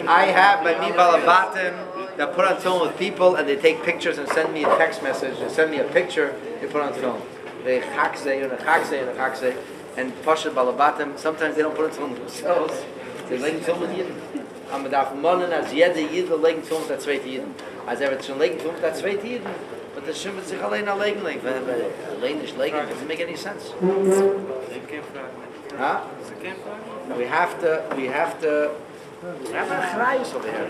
I have by me balabatim that put on film with people and they take pictures and send me a text message and send me a picture they put on film. They chakse and pasha balabatim. Sometimes they don't put on film themselves. They're laying film with Yidden. I'm a daf monen as jede Yidden laying film with that zweite Yidden. As er wird schon laying film with that zweite Yidden. But the Shem sich allein legen. Allein nicht legen doesn't make any sense. Huh? We have to have a chrayis over here.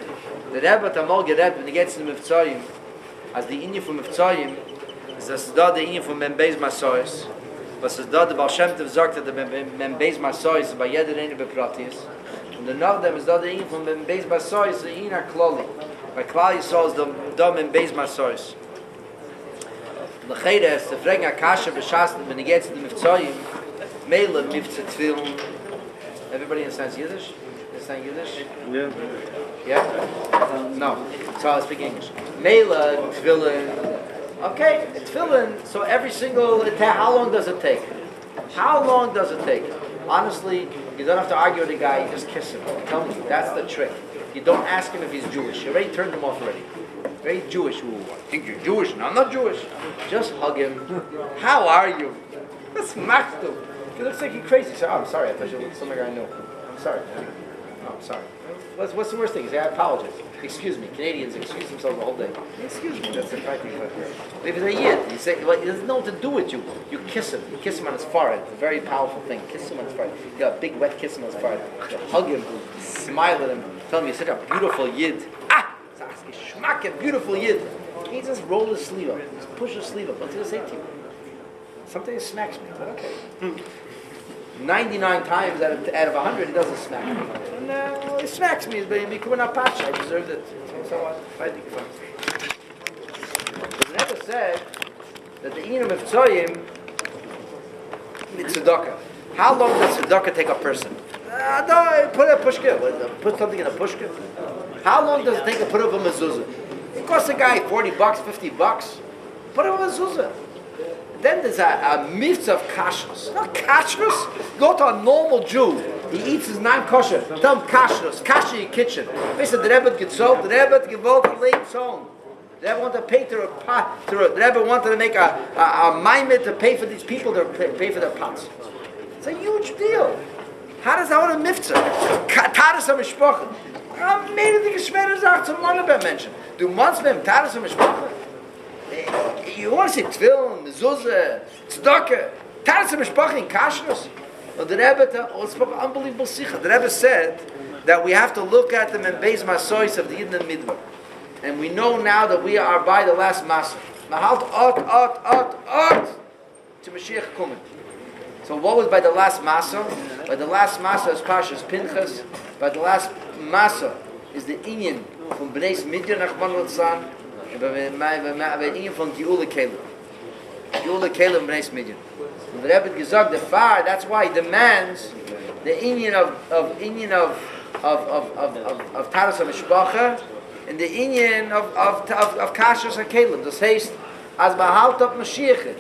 The Rebbe hat einmal geredet, wenn gets in the Mivtzoyim, as the Inyan from Mivtzoyim, is das da the Inyan from Membeis Masois, was ist da der Baal Shem Tov sagt, that the Membeis Masois bei jeder eine beprati ist. Und the Nogdem is da the Inyan from Membeis Masois, the Inyan Kloli. Bei Klal Yisrael is da Membeis Masois. L'cheira ist, der Fregen Akasha beschasten, wenn gets in the Mivtzoyim, Meile Mivtze Tfilin. Everybody understands Yiddish? Understand Yiddish? Yeah. Yeah? No. So I'll speak English. Meila, Tfilin. Okay, Tfilin. So every single, how long does it take? How long does it take? Honestly, you don't have to argue with the guy, you just kiss him. Tell me, that's the trick. You don't ask him if he's Jewish. You already turned him off already. Very Jewish. Ooh, I think you're Jewish. No, I'm not Jewish. Just hug him. How are you? That's Machtum. He looks like he's crazy. So, I'm sorry, I thought you looked something I know. I'm sorry. Oh, I'm sorry. What's the worst thing? Say, I apologize. Excuse me. Canadians excuse themselves the whole day. Excuse me. That's the right thing. If it's a yid, you say, well, it doesn't know what to do with you. You kiss him. You kiss him on his forehead. It's a very powerful thing. Kiss him on his forehead. You got a big wet kiss on his forehead. You hug him. Smile at him. Tell him you're such a beautiful yid. Ah! Schmack, a beautiful yid. He just roll his sleeve up. Just push his sleeve up. What's he going to say to you? Something smacks me, but okay. 99 times out of 100, it doesn't smack me. And it smacks me, baby. Come on, I deserved it. So what? I think it's fine. It never said that the Inyan of Tzoyim is tzedakah. How long does tzedakah take a person? Put a pushka. Put something in a pushka. How long does it take to put up a mezuzah? It costs a guy $40, $50. Put up a mezuzah. Then there's a myth of kashrus. Not kashrus. Go to a normal Jew. He eats his non-kosher. Tell him kashrus. Kasher in your kitchen. They said the Rebbe get sold. The Rebbe gewollt a late song. The Rebbe wanted to pay to a pot. The Rebbe wanted to make a maimed to pay for these people to pay for their pots. It's a huge deal. How does that want a mitzvah? Taras ha-mishpachah. Mede die geschwere Sache zum Mannabem Menschen. Du meinst beim Taras ha-mishpachah? You want to say Tfilin, Mezuzah, Tzedakah, Taras ha-mishpachah in Kashrus? Well, the Rebbe spoke an unbelievable sikha. The Rebbe said that we have to look at them in Beis Masois of the Yidden Midbar. And we know now that we are by the last Masa. Mahalt ot to Mashiach coming. So what was by the last Masa? By the last Masa is Pashas Pinchas. By the last Masa is the Inyan from Bnei Midyan Achman Litzlan, and by the Inyan from Geula Caleb. Geula Caleb Bnei Midyan. And the Rebbe Gezag, the fire, that's why he demands the Inyan of Taras HaMishpacha and the Inyan of Kashrus HaKelem. Das heißt, as behalt auf Mashiach.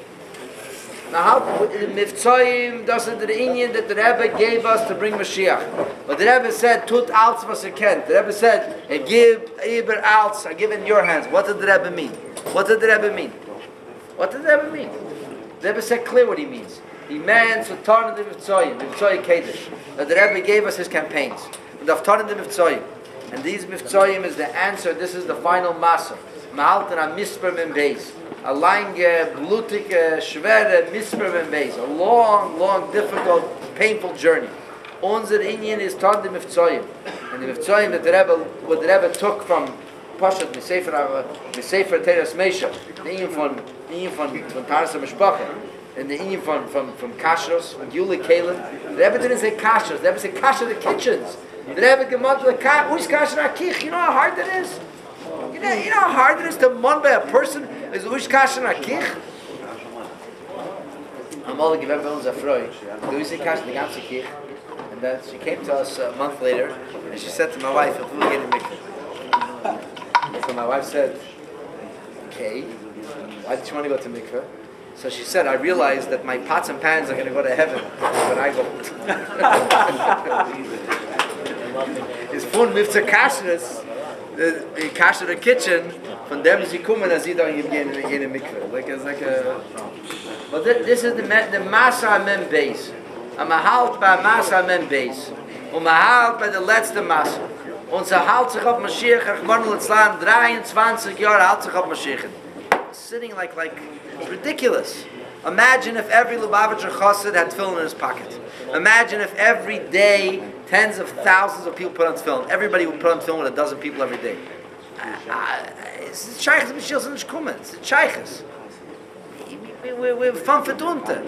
Now, Mivtzoyim, das ist der Inyan that the Rebbe gave us to bring Mashiach. But the Rebbe said, tut alts was kennt. The Rebbe said, give Iber alts, I give it in your hands. What did the Rebbe mean? What did the Rebbe mean? What did the Rebbe mean? The Rebbe said clear what he means. He meant to turn the Mivtzoyim Kedesh. That the Rebbe gave us his campaigns. And of turn the Mivtzoyim. And these Mivtzoyim is the answer, this is the final Masa. Ma'alten ha-misper min beis. A lange, blutige, schwere misper min beis. A long, difficult, painful journey. Unser Inyan is Tad the Mivtzoyim. And the Mivtzoyim that what the Rebbe took from Pashat, Mesefer Teres Mesha, the Inyan von Taras HaMishpacha, and the Inyan from Kashrus, from Geula Caleb. The Rebbe didn't say Kashrus, the Rebbe said Kashrus the kitchens. The Rebbe gemont the Uis Kashrus HaKich. You know how hard that is? You know how hard it is to mon by a person is Uis Kashrus HaKich? I'm all give everyone a Freud. The Uis Kashrus the ganze Kich. And then she came to us a month later, and she said to my wife, "If we get a mikveh." So my wife said, "Okay, why did you want to go to mikveh?" So she said, "I realized that my pots and pans are going to go to heaven when I go." It's fun Mivtza Kashrus, the Kashrus the kitchen. Von dem sie kommen, als sie da gehen in a mikveh. Like it's like a. But this is the Masa Mem base. I'm a halt by Masa Mem base. A halt by the letzte Masa. Und halt sich auf Mashiach, Achman Litzlan, 23 Jahre halt sich auf Mashiach. Sitting like it's ridiculous. Imagine if every Lubavitcher Chassid had tefillin in his pocket. Imagine if every day tens of thousands of people put on tefillin. Everybody would put on tefillin with a dozen people every day. It's Sheikhs Mashiach sind nicht kommen. It's Sheikhs. We're fun verdunte.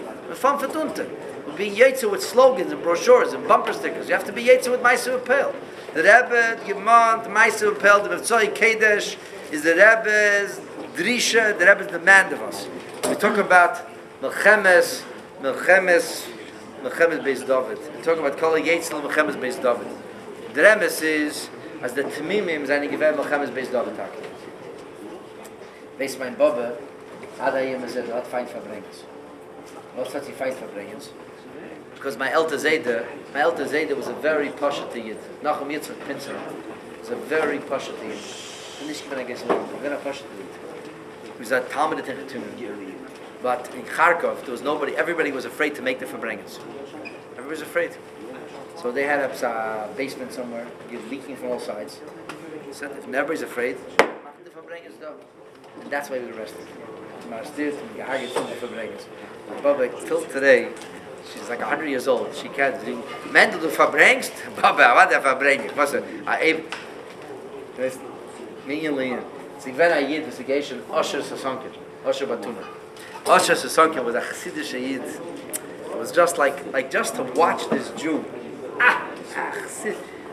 We're being yetzer with slogans and brochures and bumper stickers. You have to be yetzer with Ma'aseh Upel. The Rebbe Gemont Ma'aseh Upel, the Mivtzoy Kedesh is the Rebbe's drisha, the Rebbe's demand of us. We talk about Melchemes Beis David. We talk about Kol Yetzel Melchemes Beis David. The Remes is as the Tmimim seine gewähnt Melchemes Beis David Tag. Weiß mein Bobbe, hat jemand gesagt, hat Feind verbringens. Was hat sie Feind verbringens? Because my Elter Zayda was a very Pashat Yid. Nachum Yitzchak Pinzer was a very Pashat Yid. Nicht gewinn against him, gewinn a Pashat Yid. He was a Talmud Techetun. But in Kharkov, there was nobody, everybody was afraid to make the Fabrengens. Everybody was afraid. So they had a basement somewhere, you're leaking from all sides. He said, if everybody's afraid, make the Fabrengens though. And that's why we were arrested. Baba, till today, she's like 100 years old. She can't do. Men do Fabrengens? Baba, what the Fabrengens? Was it? I me and Leon. So when I did investigation, Osher Sasonkin, Osher Batuna. Osher Sasonkin was a Chassidish Yid. It was just like just to watch this Jew.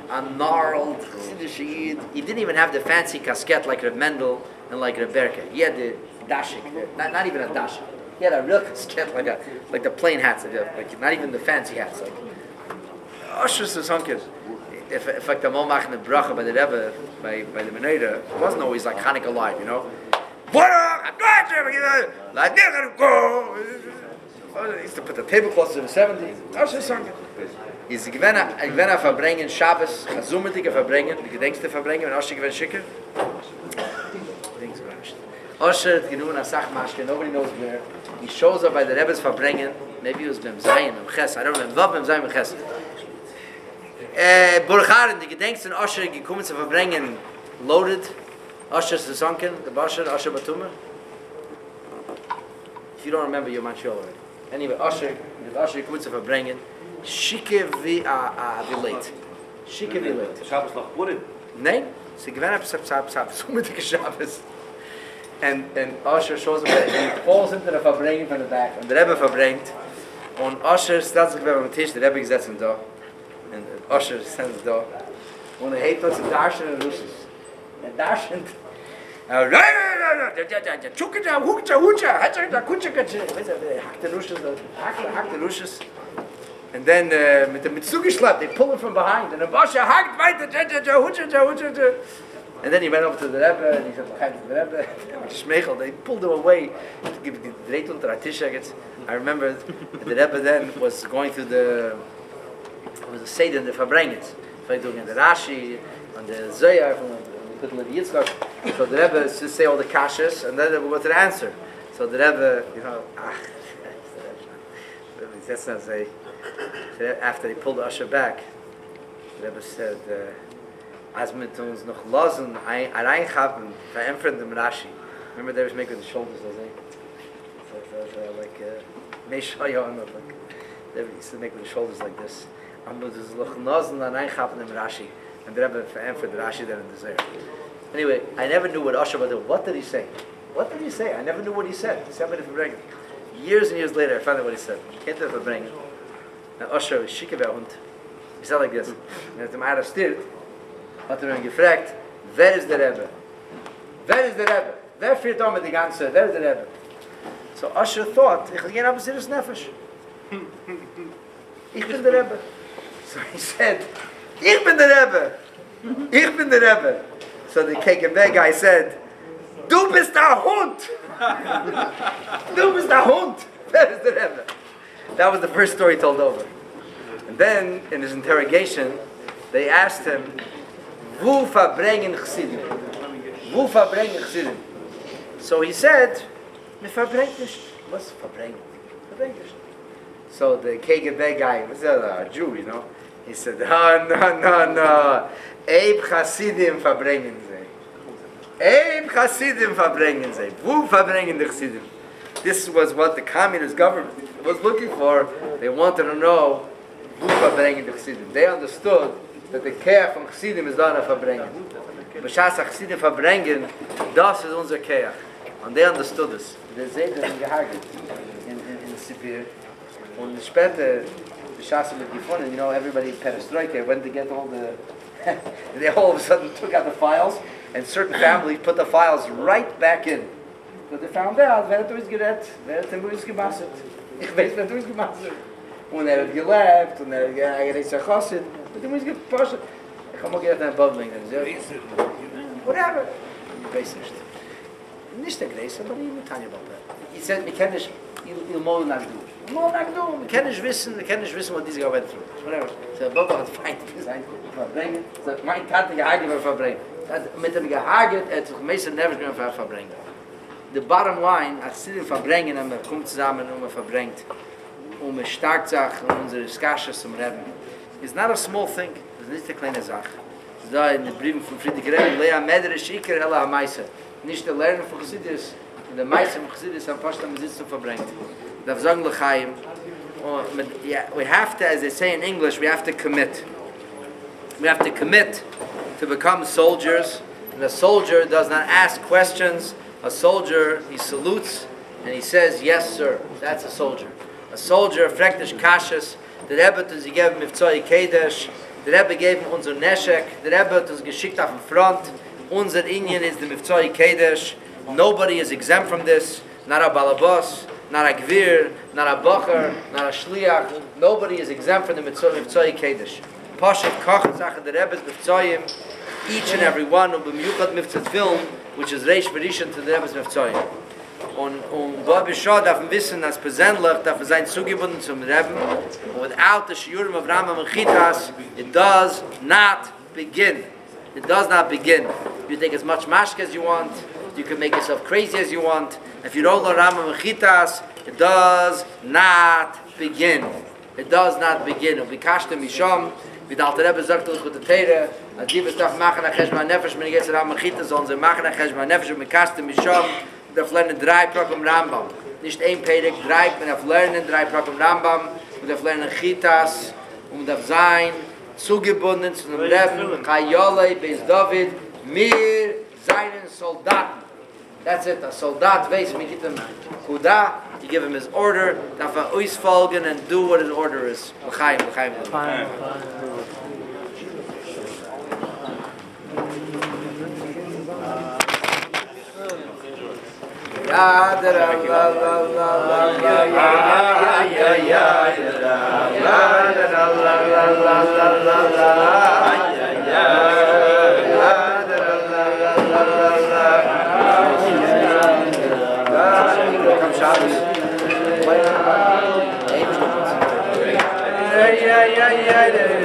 A gnarled Chassidish Yid. He didn't even have the fancy casquette like Reb Mendel and like Reb Berke. He had the dashik, not even a dashik. He had a real casquette like the plain hats, like not even the fancy hats. Like Osher Sasonkin. If like the Momach and the Bracha by the Rebbe, by the Meneda, it wasn't always like Hanukkah live, you know. He used to put the tablecloths in the 70s. He's given a Verbringen Shabbos, a Zumertige Verbringen, die gedenkste Verbringen, wenn Osher given Schicker. Osher genuen a Sachmaschke, nobody knows where. He shows up by the Rebbe's Verbringen, maybe it was Bem Zayin, Bem Ches, I don't know, Bem Zayin, Bem Ches. Burkharen, die gedenksten Osher gekommen zu verbringen, loaded. Osher Sasonkin, the Basher, Osher Batuma. If you don't remember, you're Montreal already. Anyway, Osher gekommen zu verbringen, schicke wie late. Schicke wie late. Shabbos noch wurde? Nein, Sie gewinnen ab, so mit der Shabbos. And Usher shows up and he falls into the Verbringen from the back. Und der Rebbe verbringt. Und Usher stellt sich beim Tisch, der Rebbe gesetzt ihn da. Und Usher stands da. Und heeft uns in Darschen und Russes. Und Darschen... Chukaja, hucha, hacha, kuchakacha. Weißt du, hakt the Russes. And then mit zugeschleppt, they pull him from behind. And then Usher hakt weiter, hucha. And then he went over to the Rebbe, and he said, "Begrijp the Rebbe." Schmeichel, they pulled him away. I remember the Rebbe then was going through was a Seder in the Verbrengens. Vielleicht doing the Rashi, and the Zohar from the Kapitel of Yitzchak. So the Rebbe is to say all the kashas, and then the Rebbe was to answer. So the Rebbe, that's not say. After he pulled Usher back, the Rebbe said, as mit uns noch losen reinhaben, verämpfen dem Rashi. Remember they was making the shoulders, like Meshayon, like they used to make with the shoulders like this. And but there's noch losen reinhaben dem Rashi, and the Rebbe verämpfen the Rashi there in the Zohar. Anyway, I never knew what Usher was doing. What did he say? I never knew what he said. He said it years and years later, I found out what he said. Can't have verbringen. And Usher was shikavehund. He said like this. And at the matter still. Hat ihn gefragt, wer ist der Rebbe? Wer führt mit die ganze, wer ist der Rebbe? So Usher thought, ich gehe ab Siris Nefesh. Ich bin der Rebbe. So he said, ich bin der Rebbe. So the KGB guy said, du bist der Hund. Wer ist der Rebbe? That was the first story told over. And then, in his interrogation, they asked him, Wo verbringen Chassidim? So he said, "Me verbringt nicht." Was verbringen? So the KGB guy, was a Jew, you know, he said, no. Eib Chassidim verbringen sie. Wo verbringen die Chassidim? This was what the communist government was looking for. They wanted to know, wo verbringen die Chassidim? They understood that the care from Chassidim is done a verbringen. B'shas Chassidim verbringen, das is unser care. And they understood this. They said that in Gehagel, in Sibir. Und später, b'shas mit gefunden, you know, everybody perestroika went to get all the... they all of a sudden took out the files, and certain families put the files right back in. But they found out, wer hat uns gerett, wer hat uns gemasset. Ich weiß, wer hat uns gemasset. Und hat gelebt, und hat Chassid. But the music pushed. Ich habe mal gedacht, ein Bubbling. Whatever. Weiß nicht. Nicht der Gräse, aber ich kann nicht about that. He said, wir können nicht, il mal nach du. Wir können nicht wissen, was diese Arbeit tut. Whatever. So, Baba hat Feind gesagt, verbringen. So, mein Tante gehagelt wird verbringen. Mit dem gehagelt, hat sich meistens nervös mehr verbringen. The bottom line, als sie den verbringen, und man kommt zusammen und man verbringt, und man stark sagt, unsere Skasches zum Reben, is not a small thing. Das ist nicht eine kleine Sache. Da in den Briefen von Friedrich Rebbe, Lea Medrisch Iker Hela HaMaisa. Nicht der Lernen von Chassidus, in der Meise von Chassidus am Fast am Besitz zu verbringt. Darf sagen L'chaim, we have to, as they say in English, we have to commit. We have to commit to become soldiers. And a soldier does not ask questions. A soldier, he salutes and he says, yes, sir. That's a soldier. A soldier, fragt dich Kasches. Der Rebbe hat uns gegeben Mivtzai Kedesh. Der Rebbe gave uns unser Neshek. Der Rebbe hat uns geschickt auf den Front. Unser Indien is the Mivtzai Kedesh. Nobody is exempt from this. Not a Balabas, not a Gvir, not a Bacher, not a Shliach. Nobody is exempt from the Mivtzai Kedesh. Pashat Kach, Sache der Rebbe's Mivtzayim. Each and every one of the Miyuchat Mivtzat film, which is Reish Berishan to the Rebbe's Mivtzayim. Und Bob Bishah darf wissen, dass persönlich darf sein zugebunden zum Rebbe. Without the Shiurim of Rambam and Chitas, it does not begin. It does not begin. You take as much mashke as you want. You can make yourself crazy as you want. If you don't learn Rambam and Chitas, it does not begin. It does not begin. Und Bikashtem Misham, wie der alte Rebbe sagt uns mit der Teire, als die was darf machen, nach Cheshma Nefesh, wenn ich jetzt Rambam und Chitas, sollen sie machen, nach Cheshma Nefesh, und Bikashtem Misham, darf lernen 3 Program Rambam. Nicht ein Pedig, 3, man darf lernen 3 Program Rambam, man darf lernen Chitas, und man darf sein, zugebunden zu dem Rebbe, Chayolei, Beis David, mir seinen Soldaten. That's it. A soldat weiß, we give him kuda, you give him his order, darf folgen and do what his order is. L'chaim, l'chaim. Ya da la la la la ya ya ya ya ya la la la la la la la ya ya la la la la la la Come Shabbos. Ya ya ya